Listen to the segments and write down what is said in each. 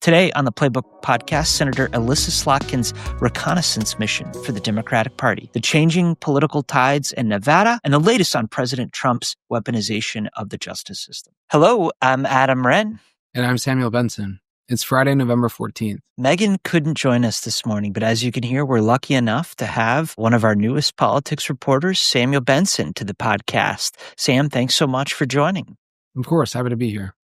Today on the Playbook Podcast, Senator Elissa Slotkin's reconnaissance mission for the Democratic Party, the changing political tides in Nevada, and the latest on President Trump's weaponization of the justice system. Hello, I'm Adam Wren. And I'm Samuel Benson. It's Friday, November 14th. Megan couldn't join us this morning, but as you can hear, we're lucky enough to have one of our newest politics reporters, Samuel Benson, to the podcast. Sam, thanks so much for joining. Of course, happy to be here.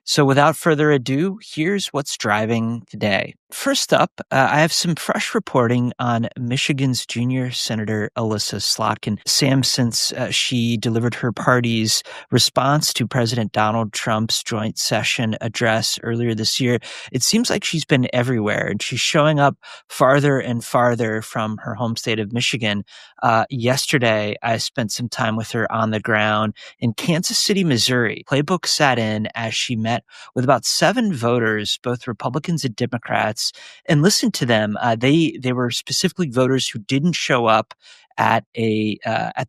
So without further ado, here's what's driving today. First up, I have some fresh reporting on Michigan's junior Senator Elissa Slotkin. Sam, since she delivered her party's response to President Donald Trump's joint session address earlier this year, it seems like she's been everywhere, and she's showing up farther and farther from her home state of Michigan. Yesterday, I spent some time with her on the ground in Kansas City, Missouri. Playbook sat in as she met with about 7 voters, both Republicans and Democrats, and listened to them. They were specifically voters who didn't show up at the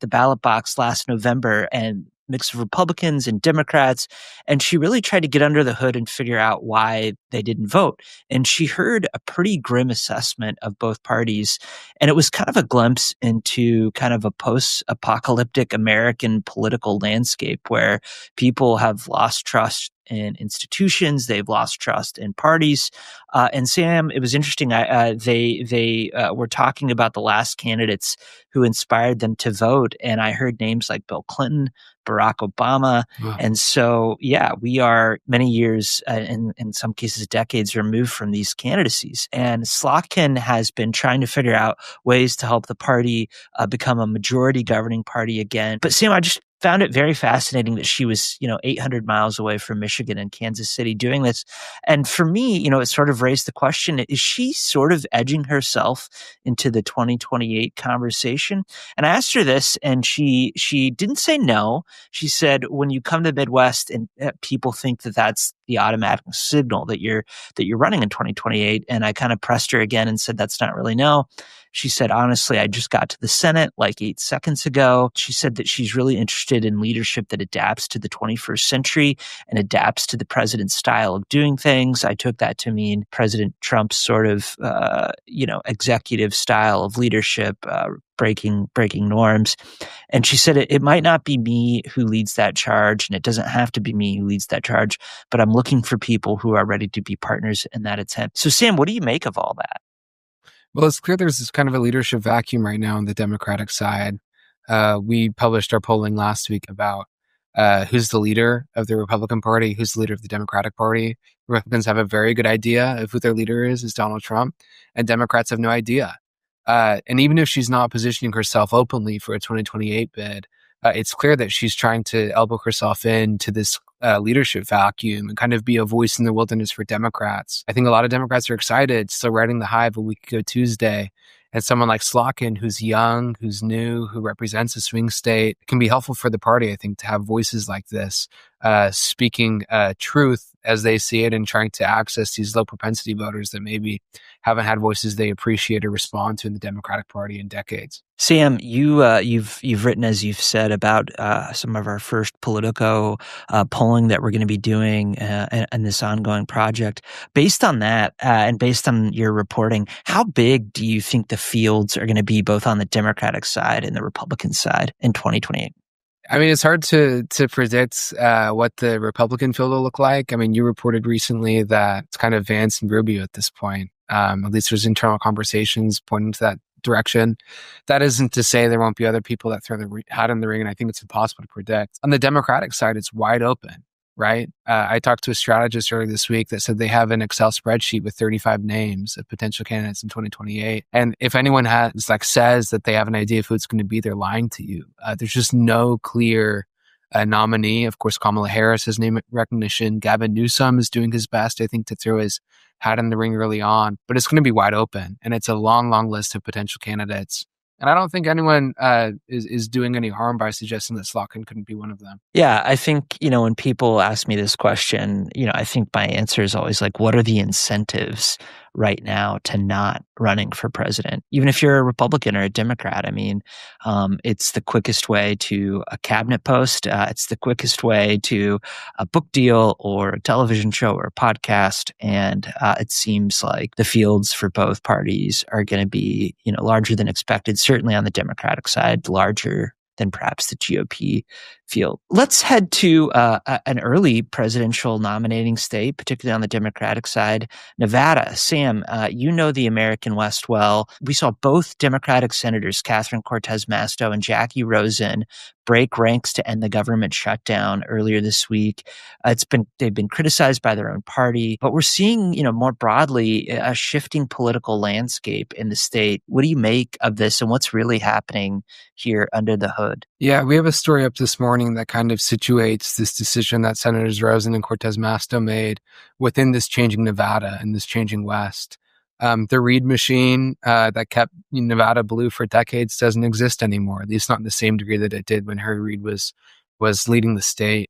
ballot box last November, and mix of Republicans and Democrats. And she really tried to get under the hood and figure out why they didn't vote. And she heard a pretty grim assessment of both parties. And it was kind of a glimpse into kind of a post-apocalyptic American political landscape where people have lost trust in institutions, they've lost trust in parties. And Sam, it was interesting. They were talking about the last candidates who inspired them to vote, and I heard names like Bill Clinton, Barack Obama. Wow. And so, yeah, we are many years, in some cases decades, removed from these candidacies. And Slotkin has been trying to figure out ways to help the party become a majority governing party again. But Sam, I just found it very fascinating that she was, 800 miles away from Michigan and Kansas City doing this. And for me, it sort of raised the question, is she sort of edging herself into the 2028 conversation? And I asked her this, and she didn't say no. She said, when you come to the Midwest and people think that that's the automatic signal that you're running in 2028. And I kind of pressed her again and said, that's not really no. She said, honestly, I just got to the Senate like 8 seconds ago. She said that she's really interested in leadership that adapts to the 21st century and adapts to the president's style of doing things. I took that to mean President Trump's sort of, executive style of leadership, breaking norms. And she said, it might not be me who leads that charge, and it doesn't have to be me who leads that charge, but I'm looking for people who are ready to be partners in that attempt. So Sam, what do you make of all that? Well, it's clear there's this kind of a leadership vacuum right now on the Democratic side. We published our polling last week about who's the leader of the Republican Party, who's the leader of the Democratic Party. Republicans have a very good idea of who their leader is Donald Trump, and Democrats have no idea. And even if she's not positioning herself openly for a 2028 bid, it's clear that she's trying to elbow herself into this leadership vacuum and kind of be a voice in the wilderness for Democrats. I think a lot of Democrats are excited, still riding the high of a week ago Tuesday. And someone like Slotkin, who's young, who's new, who represents a swing state, can be helpful for the party, I think, to have voices like this, speaking truth as they see it and trying to access these low propensity voters that maybe haven't had voices they appreciate or respond to in the Democratic Party in decades. Sam, you've written, as you've said, about some of our first Politico polling that we're going to be doing in this ongoing project. Based on that, and based on your reporting, how big do you think the fields are going to be, both on the Democratic side and the Republican side, in 2028? I mean, it's hard to predict what the Republican field will look like. I mean, you reported recently that it's kind of Vance and Rubio at this point. At least there's internal conversations pointing to that direction. That isn't to say there won't be other people that throw the hat in the ring, and I think it's impossible to predict. On the Democratic side, it's wide open, right? I talked to a strategist earlier this week that said they have an Excel spreadsheet with 35 names of potential candidates in 2028. And if anyone says that they have an idea of who it's going to be, they're lying to you. There's just no clear nominee. Of course, Kamala Harris has name recognition. Gavin Newsom is doing his best, I think, to throw his hat in the ring early on. But it's going to be wide open. And it's a long, long list of potential candidates. And I don't think anyone is doing any harm by suggesting that Slotkin couldn't be one of them. Yeah, I think, when people ask me this question, I think my answer is always like, what are the incentives right now to not running for president. Even if you're a Republican or a Democrat, I mean, it's the quickest way to a cabinet post. It's the quickest way to a book deal or a television show or a podcast. And it seems like the fields for both parties are going to be, larger than expected, certainly on the Democratic side, larger than perhaps the GOP field. Let's head to an early presidential nominating state, particularly on the Democratic side, Nevada. Sam, you know the American West well. We saw both Democratic senators, Catherine Cortez Masto and Jackie Rosen, break ranks to end the government shutdown earlier this week. They've been criticized by their own party, but we're seeing, more broadly, a shifting political landscape in the state. What do you make of this, and what's really happening here under the hood? Yeah, we have a story up this morning that kind of situates this decision that Senators Rosen and Cortez Masto made within this changing Nevada and this changing West. The Reid machine that kept Nevada blue for decades doesn't exist anymore, at least not in the same degree that it did when Harry Reid was leading the state.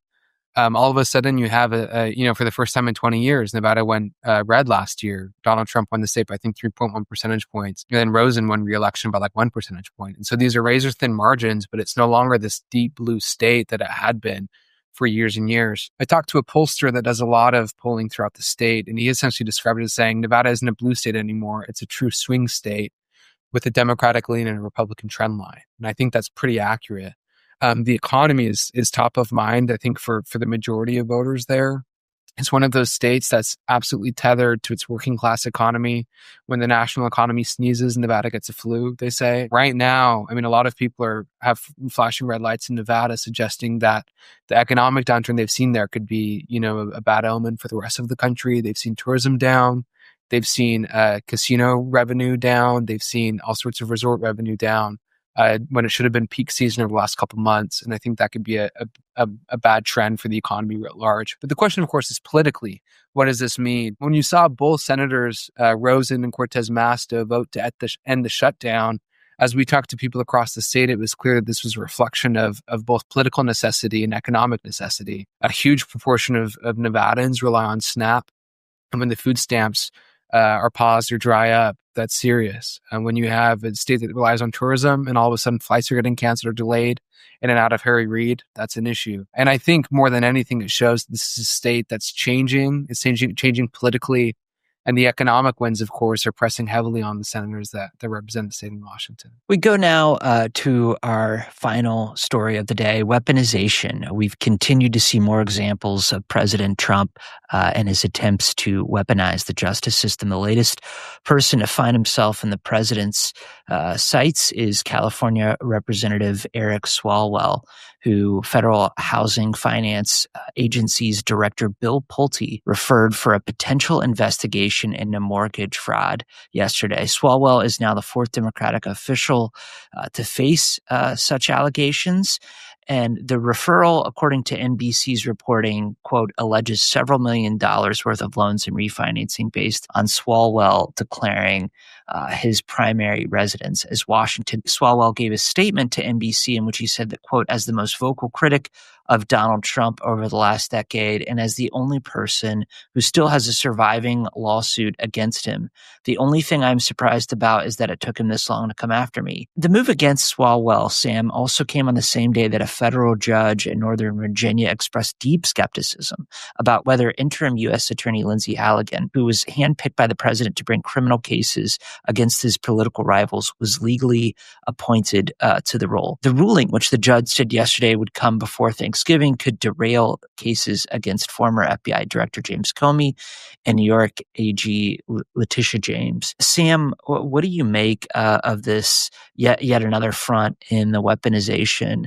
All of a sudden, you have for the first time in 20 years, Nevada went red last year. Donald Trump won the state by, I think, 3.1 percentage points. And then Rosen won re-election by like 1 percentage point. And so these are razor thin margins, but it's no longer this deep blue state that it had been for years and years. I talked to a pollster that does a lot of polling throughout the state, and he essentially described it as saying Nevada isn't a blue state anymore. It's a true swing state with a Democratic lean and a Republican trend line. And I think that's pretty accurate. The economy is top of mind, I think, for the majority of voters there. It's one of those states that's absolutely tethered to its working class economy. When the national economy sneezes, Nevada gets a flu, they say. Right now, I mean, a lot of people have flashing red lights in Nevada suggesting that the economic downturn they've seen there could be, a bad omen for the rest of the country. They've seen tourism down. They've seen casino revenue down. They've seen all sorts of resort revenue down. When it should have been peak season over the last couple of months. And I think that could be a bad trend for the economy writ large. But the question, of course, is politically, what does this mean? When you saw both Senators Rosen and Cortez Masto vote to end the shutdown, as we talked to people across the state, it was clear that this was a reflection of both political necessity and economic necessity. A huge proportion of Nevadans rely on SNAP. And when the food stamps are paused or dry up, that's serious. And when you have a state that relies on tourism and all of a sudden flights are getting canceled or delayed in and out of Harry Reid, that's an issue. And I think more than anything, it shows this is a state that's changing. It's changing politically. And the economic winds, of course, are pressing heavily on the senators that represent the state of Washington. We go now to our final story of the day, weaponization. We've continued to see more examples of President Trump and his attempts to weaponize the justice system. The latest person to find himself in the president's sights is California Representative Eric Swalwell, who Federal Housing Finance Agency's Director Bill Pulte referred for a potential investigation into mortgage fraud yesterday. Swalwell is now the fourth Democratic official to face such allegations. And the referral, according to NBC's reporting, quote, alleges several $1 million worth of loans and refinancing based on Swalwell declaring his primary residence as Washington. Swalwell gave a statement to NBC in which he said that, quote, as the most vocal critic of Donald Trump over the last decade and as the only person who still has a surviving lawsuit against him, the only thing I'm surprised about is that it took him this long to come after me. The move against Swalwell, Sam, also came on the same day that a federal judge in Northern Virginia expressed deep skepticism about whether interim U.S. Attorney Lindsey Halligan, who was handpicked by the president to bring criminal cases against his political rivals, was legally appointed to the role. The ruling, which the judge said yesterday would come before Thanksgiving, could derail cases against former FBI Director James Comey and New York AG Letitia James. Sam, what do you make of this yet another front in the weaponization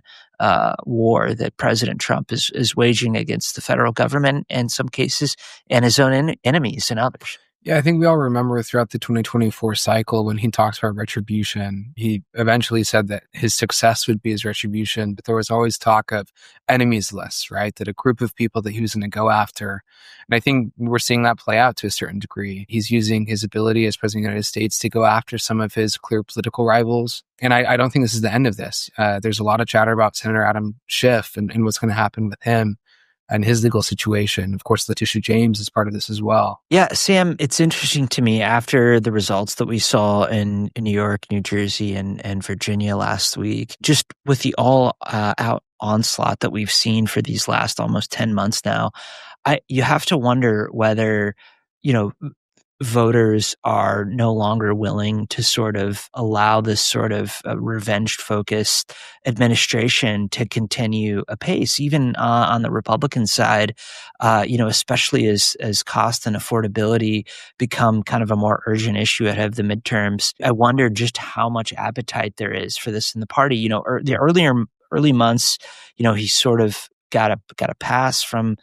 war that President Trump is waging against the federal government in some cases and his own enemies in others? Yeah, I think we all remember throughout the 2024 cycle when he talks about retribution, he eventually said that his success would be his retribution, but there was always talk of enemies lists, right? That a group of people that he was going to go after. And I think we're seeing that play out to a certain degree. He's using his ability as president of the United States to go after some of his clear political rivals. And I don't think this is the end of this. There's a lot of chatter about Senator Adam Schiff and what's going to happen with him. and his legal situation. Of course, Letitia James is part of this as well. Yeah, Sam, it's interesting to me after the results that we saw in New York, New Jersey, and Virginia last week, just with the all-out onslaught that we've seen for these last almost 10 months now, you have to wonder whether, you know, voters are no longer willing to sort of allow this sort of revenge-focused administration to continue apace, even on the Republican side, especially as cost and affordability become kind of a more urgent issue ahead of the midterms. I wonder just how much appetite there is for this in the party. The early months, he sort of got a pass from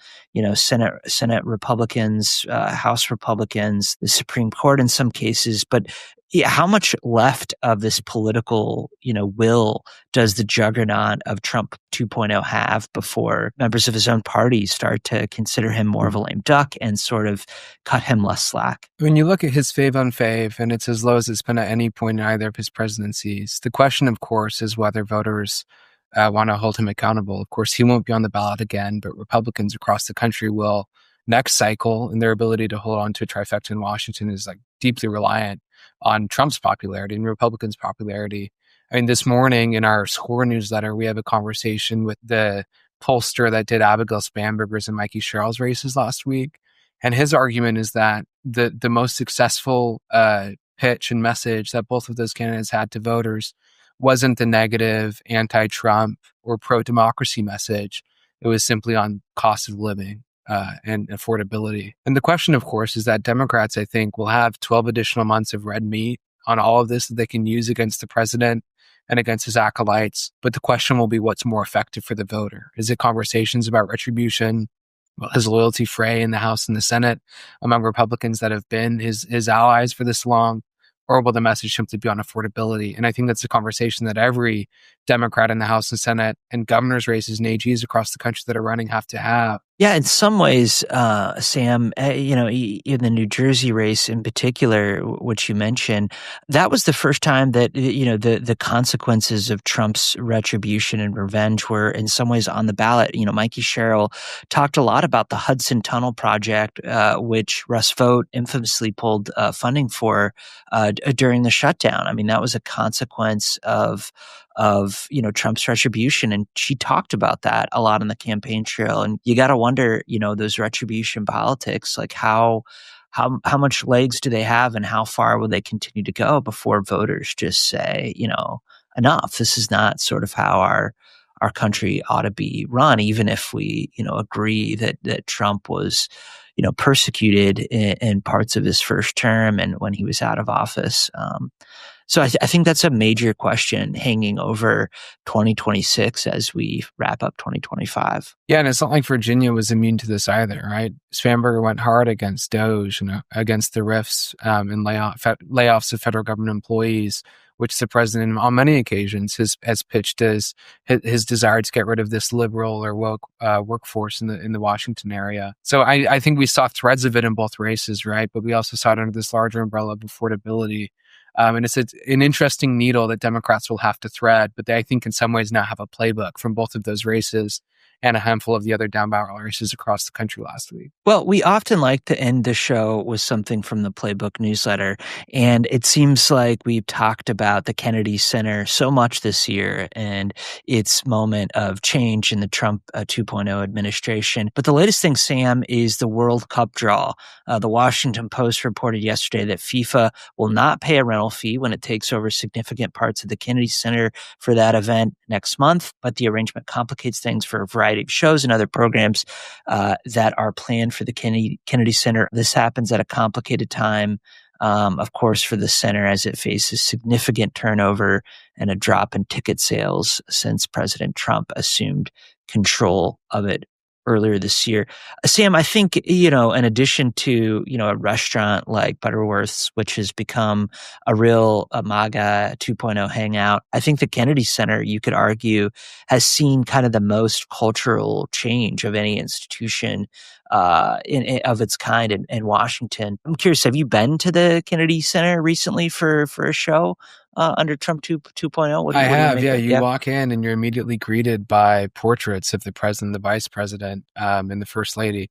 Senate Republicans, House Republicans, the Supreme Court in some cases. But yeah, how much left of this political will does the juggernaut of Trump 2.0 have before members of his own party start to consider him more of a lame duck and sort of cut him less slack? When you look at his fave on fave, and it's as low as it's been at any point in either of his presidencies, the question, of course, is whether voters want to hold him accountable. Of course, he won't be on the ballot again, but Republicans across the country will next cycle, and their ability to hold on to a trifecta in Washington is deeply reliant on Trump's popularity and Republicans' popularity. I mean, this morning in our Score newsletter, we have a conversation with the pollster that did Abigail Spanberger's and Mikey Sherrill's races last week. And his argument is that the most successful pitch and message that both of those candidates had to voters wasn't the negative anti-Trump or pro-democracy message. It was simply on cost of living and affordability. And the question, of course, is that Democrats, I think, will have 12 additional months of red meat on all of this that they can use against the president and against his acolytes. But the question will be what's more effective for the voter. Is it conversations about retribution, his loyalty fray in the House and the Senate among Republicans that have been his allies for this long? Or will the message simply be on affordability? And I think that's a conversation that every Democrat in the House and Senate and governor's races and AGs across the country that are running have to have. Yeah, in some ways, Sam, in the New Jersey race in particular, which you mentioned, that was the first time that, the consequences of Trump's retribution and revenge were in some ways on the ballot. Mikey Sherrill talked a lot about the Hudson Tunnel Project, which Russ Vought infamously pulled funding for during the shutdown. I mean, that was a consequence of Trump's retribution. And she talked about that a lot on the campaign trail. And you got to wonder, those retribution politics, like how much legs do they have and how far will they continue to go before voters just say, enough. This is not sort of how our country ought to be run, even if we, agree that Trump was, persecuted in parts of his first term and when he was out of office. So I think that's a major question hanging over 2026 as we wrap up 2025. Yeah, and it's not like Virginia was immune to this either, right? Spanberger went hard against DOJ, against the RIFs and layoffs of federal government employees, which the president on many occasions has pitched as his desire to get rid of this liberal or woke workforce in the Washington area. So I think we saw threads of it in both races, right? But we also saw it under this larger umbrella of affordability. And it's an interesting needle that Democrats will have to thread, but they, I think, in some ways now have a playbook from both of those races and a handful of the other down ballot races across the country last week. Well, we often like to end the show with something from the Playbook newsletter, and it seems like we've talked about the Kennedy Center so much this year and its moment of change in the Trump 2.0 administration. But the latest thing, Sam, is the World Cup draw. The Washington Post reported yesterday that FIFA will not pay a rental fee when it takes over significant parts of the Kennedy Center for that event next month, but the arrangement complicates things for a variety of shows and other programs that are planned for the Kennedy Center. This happens at a complicated time, of course, for the center as it faces significant turnover and a drop in ticket sales since President Trump assumed control of it earlier this year. Sam, I think, in addition to, a restaurant like Butterworth's, which has become a real MAGA 2.0 hangout, I think the Kennedy Center, you could argue, has seen kind of the most cultural change of any institution of its kind in Washington. I'm curious, have you been to the Kennedy Center recently for a show? under Trump 2.0? What do I you have, make yeah. of it? You walk in and you're immediately greeted by portraits of the president, the vice president, and the first lady.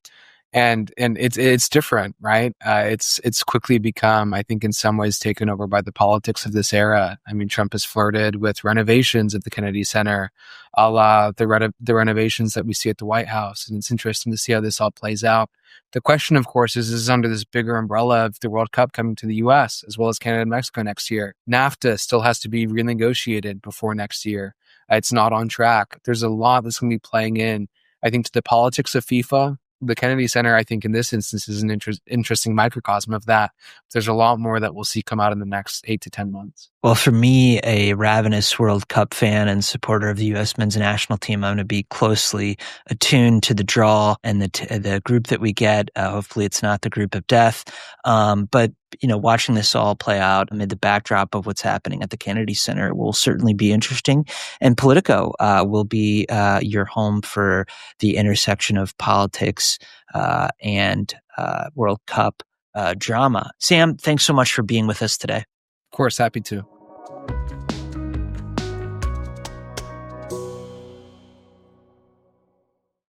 And it's different, right? It's quickly become, I think, in some ways taken over by the politics of this era. I mean, Trump has flirted with renovations at the Kennedy Center, a la the renovations that we see at the White House, and it's interesting to see how this all plays out. The question, of course, is under this bigger umbrella of the World Cup coming to the U.S. as well as Canada and Mexico next year. NAFTA still has to be renegotiated before next year. It's not on track. There's a lot that's going to be playing in, I think, to the politics of FIFA. The Kennedy Center, I think, in this instance is an interesting microcosm of that. There's a lot more that we'll see come out in the next 8 to 10 months. Well, for me, a ravenous World Cup fan and supporter of the U.S. men's national team, I'm going to be closely attuned to the draw and the group that we get. Hopefully it's not the group of death. But watching this all play out amid the backdrop of what's happening at the Kennedy Center will certainly be interesting. And Politico will be your home for the intersection of politics and World Cup drama. Sam, thanks so much for being with us today. Of course, happy to.